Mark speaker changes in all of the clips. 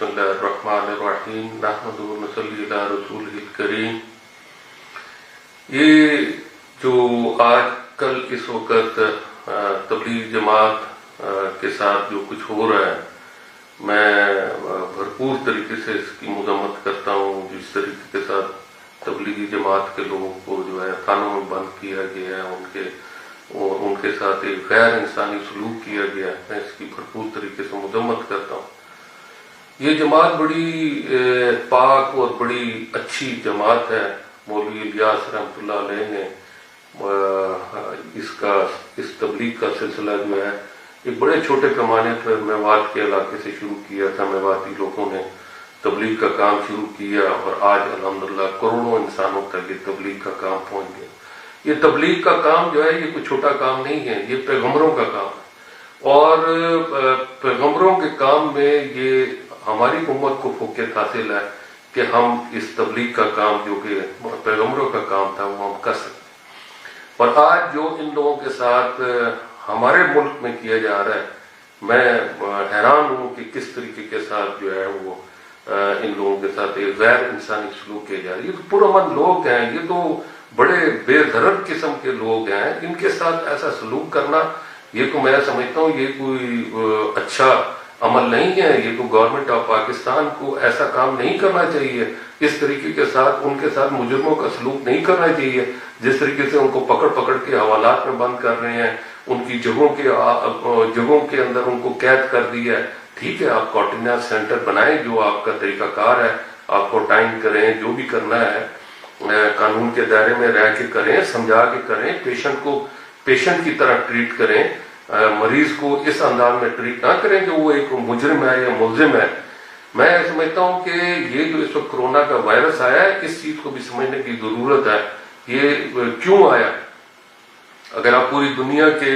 Speaker 1: बिस्मिल्लाहिर्रहमानिर्रहीम नहमदुहु व नसल्ली अला रसूलिहिल करीम। ये जो आज कल इस वक्त तबलीग जमात के साथ जो कुछ हो रहा है, मैं भरपूर तरीके से इसकी मजम्मत करता हूँ। जिस तरीके के साथ तबलीगी जमात के लोगों को जो है थानों में बंद किया गया है, उनके साथ एक गैर इंसानी सलूक किया गया है, मैं इसकी भरपूर तरीके से मजम्मत करता हूँ। ये जमात बड़ी पाक और बड़ी अच्छी जमात है। मौलवी इलियास रहमतुल्लाह अलैह ने इस तबलीग का सिलसिला जो है एक बड़े छोटे पैमाने पर मेवात के इलाके से शुरू किया था। मेवाती लोगों ने तबलीग का काम शुरू किया और आज अल्हम्दुलिल्लाह करोड़ों इंसानों तक ये तबलीग का काम पहुंच गया। ये तबलीग का काम जो है ये कोई छोटा काम नहीं है, ये पैगंबरों का काम है और पैगंबरों के काम में ये हमारी उम्मत को फौकियत हासिल है कि हम इस तबलीग का काम जो कि पैगंबरों का काम था वो हम कर सकते। और आज जो इन लोगों के साथ हमारे मुल्क में किया जा रहा है, मैं हैरान हूँ कि किस तरीके के साथ जो है वो इन लोगों के साथ एक गैर इंसानी सलूक किया जा रहा है। ये तो पुरअमन लोग हैं, ये तो बड़े बेदर्द किस्म के लोग हैं, इनके साथ ऐसा सलूक करना ये तो मैं समझता हूँ ये कोई अच्छा अमल नहीं है। ये तो गवर्नमेंट ऑफ पाकिस्तान को ऐसा काम नहीं करना चाहिए। इस तरीके के साथ उनके साथ मुजरिमों का सलूक नहीं करना चाहिए। जिस तरीके से उनको पकड़ पकड़ के हवालात में बंद कर रहे हैं, उनकी जगहों के अंदर उनको कैद कर दिया है। ठीक है, आप कॉन्टेनर सेंटर बनाएं, जो आपका तरीकाकार है, आप क्वारंटाइन करें, जो भी करना है कानून के दायरे में रह के करें, समझा के करें, पेशेंट की तरह ट्रीट करें, मरीज को इस अंदाज में ट्रीट ना करें कि वो एक मुजरिम है या मुल्जिम है। मैं समझता हूँ कि ये जो इस वक्त कोरोना का वायरस आया है, इस चीज को भी समझने की जरूरत है। ये क्यों आया? अगर आप पूरी दुनिया के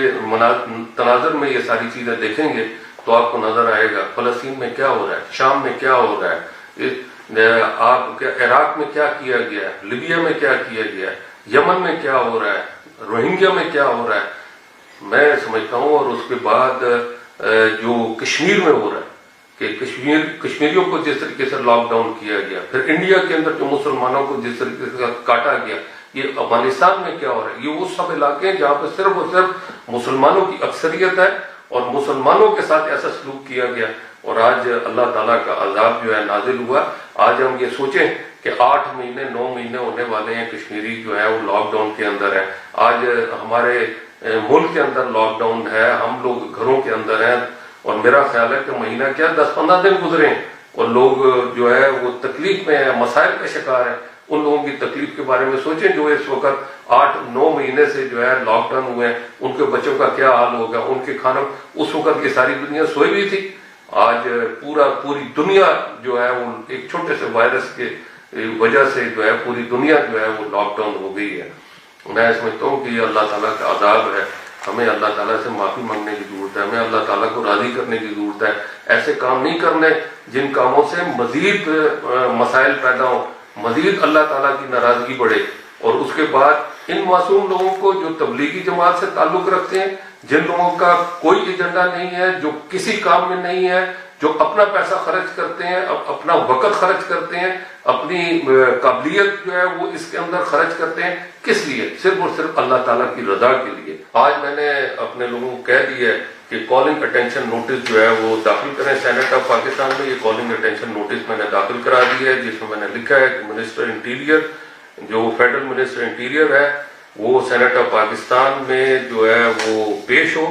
Speaker 1: तनाजर में ये सारी चीजें देखेंगे तो आपको नजर आएगा फलस्तीन में क्या हो रहा है, शाम में क्या हो रहा है, आप इराक में क्या किया गया है, लीबिया में क्या किया गया है, यमन में क्या हो रहा है, रोहिंग्या में क्या हो रहा है, मैं समझता हूँ। और उसके बाद जो कश्मीर में हो रहा है कि कश्मीरियों को जिस तरीके से लॉकडाउन किया गया, फिर इंडिया के अंदर जो मुसलमानों को जिस तरीके से काटा गया, ये अफगानिस्तान में क्या हो रहा है, ये वो सब इलाके हैं जहाँ पे सिर्फ और सिर्फ मुसलमानों की अक्सरियत है और मुसलमानों के साथ ऐसा सलूक किया गया। और आज अल्लाह ताला का अजाब जो है नाजिल हुआ। आज हम ये सोचें कि 8 महीने 9 महीने होने वाले हैं, कश्मीरी जो है वो लॉकडाउन के अंदर है। आज हमारे मुल्क के अंदर लॉकडाउन है, हम लोग घरों के अंदर हैं और मेरा ख्याल है कि महीना क्या 10-15 दिन गुजरे और लोग जो है वो तकलीफ में है, मसाइल का शिकार है। उन लोगों की तकलीफ के बारे में सोचें जो इस वक्त 8-9 महीने से जो है लॉकडाउन हुए हैं, उनके बच्चों का क्या हाल होगा, उनके खाना। उस वक्त की सारी दुनिया सोई हुई थी। आज पूरी दुनिया जो है वो एक छोटे से वायरस के वजह से जो है पूरी दुनिया जो है वो लॉकडाउन हो गई है। मैं समझता हूँ कि ये अल्लाह ताला का अजाब है। हमें अल्लाह ताला से माफी मांगने की जरूरत है, हमें अल्लाह ताला को राजी करने की जरूरत है। ऐसे काम नहीं करने जिन कामों से मजीद मसाइल पैदा हो, मजीद अल्लाह ताला की नाराजगी बढ़े। और उसके बाद इन मासूम लोगों को जो तबलीगी जमात से ताल्लुक रखते हैं, जिन लोगों का कोई एजेंडा नहीं है, जो किसी काम में नहीं है, जो अपना पैसा खर्च करते हैं, अपना वक्त खर्च करते हैं, अपनी काबिलियत जो है वो इसके अंदर खर्च करते हैं, किस लिए? सिर्फ और सिर्फ अल्लाह ताला की रजा के लिए। आज मैंने अपने लोगों को कह दिया है कि कॉलिंग अटेंशन नोटिस जो है वो दाखिल करें सेनेट ऑफ पाकिस्तान में। ये कॉलिंग अटेंशन नोटिस मैंने दाखिल करा दिया है, जिसमें मैंने लिखा है कि मिनिस्टर इंटीरियर, जो फेडरल मिनिस्टर इंटीरियर है, वो सेनेट ऑफ पाकिस्तान में जो है वो पेश हो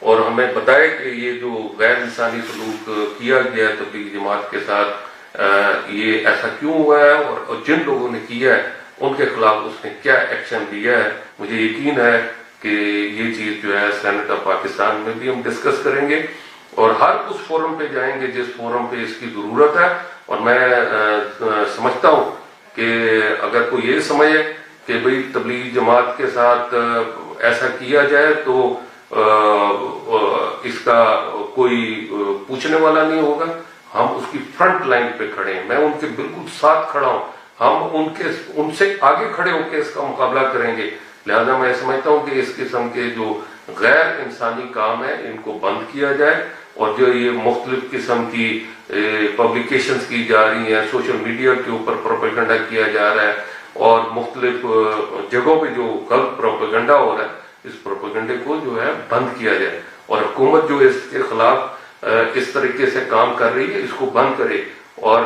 Speaker 1: और हमें बताए कि ये जो गैर इंसानी सलूक किया गया है तबलीगी जमात के साथ, ये ऐसा क्यों हुआ है और जिन लोगों ने किया है उनके खिलाफ उसने क्या एक्शन लिया है। मुझे यकीन है कि ये चीज जो है सेनेट ऑफ पाकिस्तान में भी हम डिस्कस करेंगे और हर उस फोरम पे जाएंगे जिस फोरम पे इसकी जरूरत है। और मैं समझता हूँ कि अगर कोई ये समझे कि भाई तबलीगी जमात के साथ ऐसा किया जाए तो इसका कोई पूछने वाला नहीं होगा, हम उसकी फ्रंट लाइन पे खड़े हैं। मैं उनके बिल्कुल साथ खड़ा हूं, हम उनसे आगे खड़े होकर इसका मुकाबला करेंगे। लिहाजा मैं समझता हूं कि इस किस्म के जो गैर इंसानी काम है इनको बंद किया जाए اور جو یہ مختلف قسم کی پبلیکیشنز کی جا رہی ہیں، سوشل میڈیا کے اوپر پروپیگنڈا کیا جا رہا ہے اور مختلف جگہوں پہ جو غلط پروپیگنڈا ہو رہا ہے، اس پروپیگنڈے کو جو ہے بند کیا جائے اور حکومت جو اس کے خلاف اس طریقے سے کام کر رہی ہے اس کو بند کرے۔ اور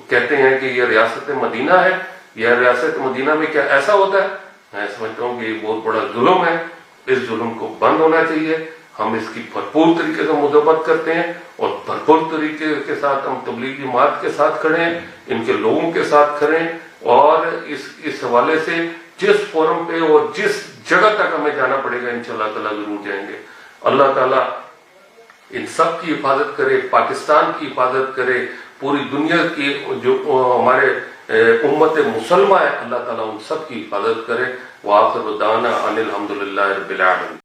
Speaker 1: کہتے ہیں کہ یہ ریاست مدینہ ہے، یہ ریاست مدینہ میں کیا ایسا ہوتا ہے؟ میں سمجھتا ہوں کہ یہ بہت بڑا ظلم ہے، اس ظلم کو بند ہونا چاہیے۔ ہم اس کی بھرپور طریقے سے مذمت کرتے ہیں اور بھرپور طریقے کے ساتھ ہم تبلیغ جماعت کے ساتھ کھڑے ہیں، ان کے لوگوں کے ساتھ کھڑے ہیں، اور اس حوالے سے جس فورم پہ اور جس جگہ تک ہمیں جانا پڑے گا انشاءاللہ تعالیٰ ضرور جائیں گے۔ اللہ تعالیٰ ان سب کی حفاظت کرے، پاکستان کی حفاظت کرے، پوری دنیا کی جو ہمارے امت مسلمہ ہے، اللہ تعالیٰ ان سب کی حفاظت کرے۔ وآخر دعوانا ان الحمدللہ رب العالمین۔